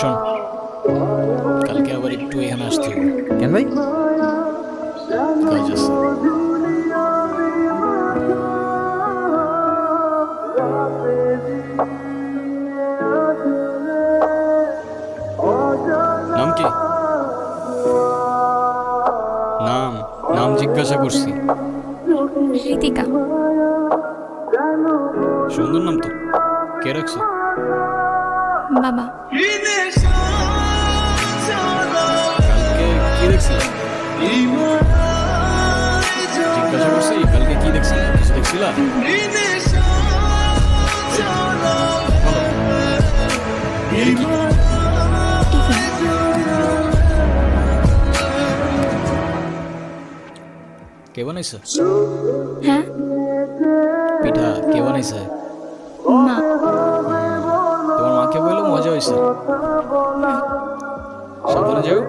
শোন, কালকে আবার একটু এখানে আসতে হবে। কেন ভাই? কাজ আছে। নাম কি? নাম নাম জিজ্ঞাসা করছি। ঋতিকা। সুন্দর নাম তো, কে রাখছে? বাবা। কালকে কি দেখছিলাম জিজ্ঞাসা করছি, কালকে কি দেখছিলাম? কিছু দেখছিলা? কে বানাইছে? হ্যাঁ, পিঠা কে বানাইছে? মা। তোমার মাকে বললো মজা হয়েছে। সাবধানে যাও,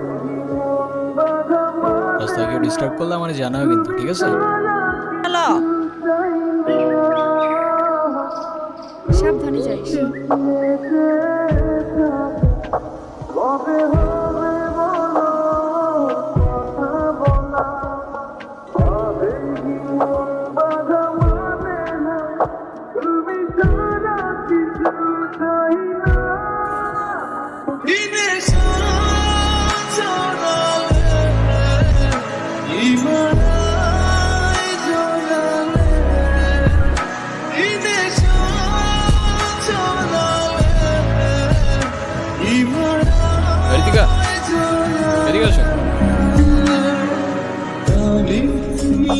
রাস্তায় কেউ ডিস্টার্ব করলে আমার জানাও কিন্তু, ঠিক আছে? হ্যালো, সাবধানে যাইস। ঋতিকা, এদিকে আসো।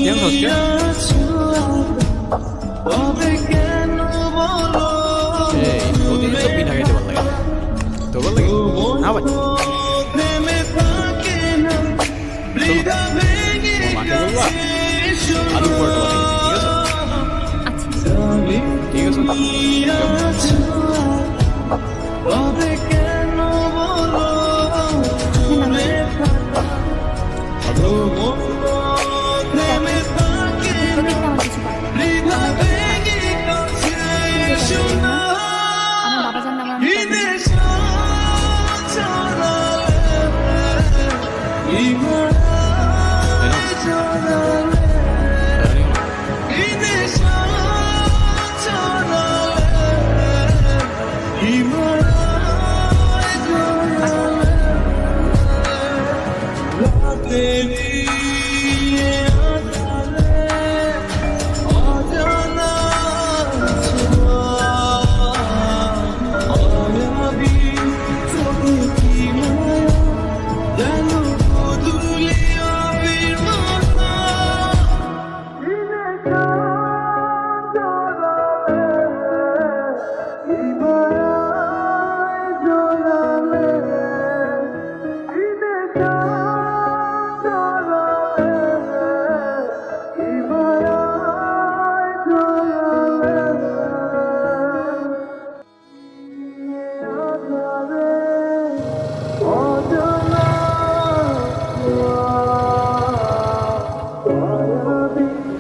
কেমন হচ্ছে? এই প্রতিদিন তো পিঠা খাইতে ভালো লাগে, তো ভালো লাগে না ভাই? শোনো, তোমার মাকে বলবা আলুর পরোটা বানিয়ে দিতে, ঠিক আছে? আচ্ছা। ঠিক আছে। আমার বাবা জানলে আমার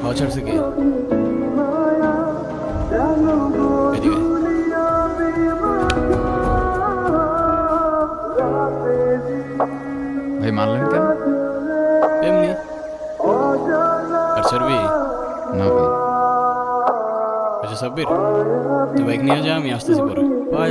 হাওয়া ছাড়ছে কে? এদিকে। ভাই মারলেন কেন? এমনি। আর ছাড়বি? না ভাই। আচ্ছা সাব্বির, তুই বাইক নিয়ে যা, আমি আসতেছি পরে। বাই।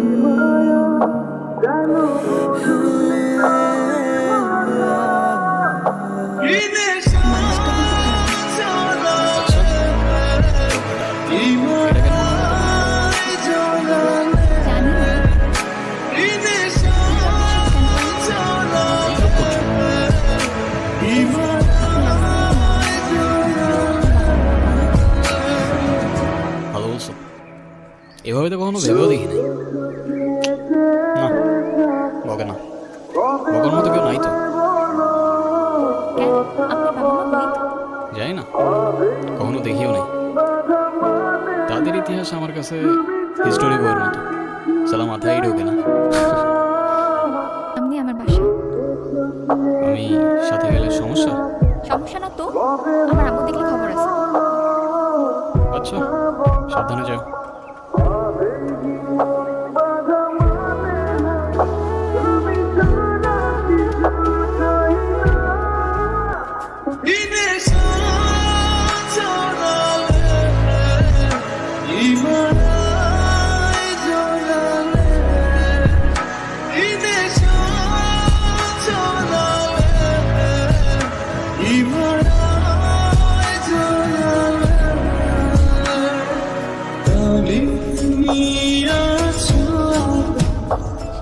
ভালো বলছো, এভাবে তো কখনো ভেবেও দেখি নাই। না, বকার মতো কেউ নাই তো? কেন আপনার বাবা মা কই? যাই না, কখনো দেখিও নাই। তাদের ইতিহাস আমার কাছে হিস্টোরি বইয়ের মতো, সালা মাথায় ঢোকে না। আপনি আমার বাসা। আমি সাথে গেলে সমস্যা? সমস্যা না তো, আমার আম্মু দেখলে খবর আছে। আচ্ছা, সাবধানে যাও।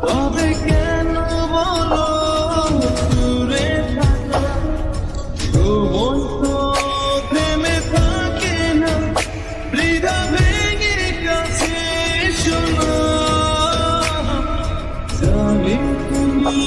তবে কেন বলো দূরে থাকা সময় তো থেমে থাকে না হৃদা ভেঙে কাছে শোনো জানি তুমি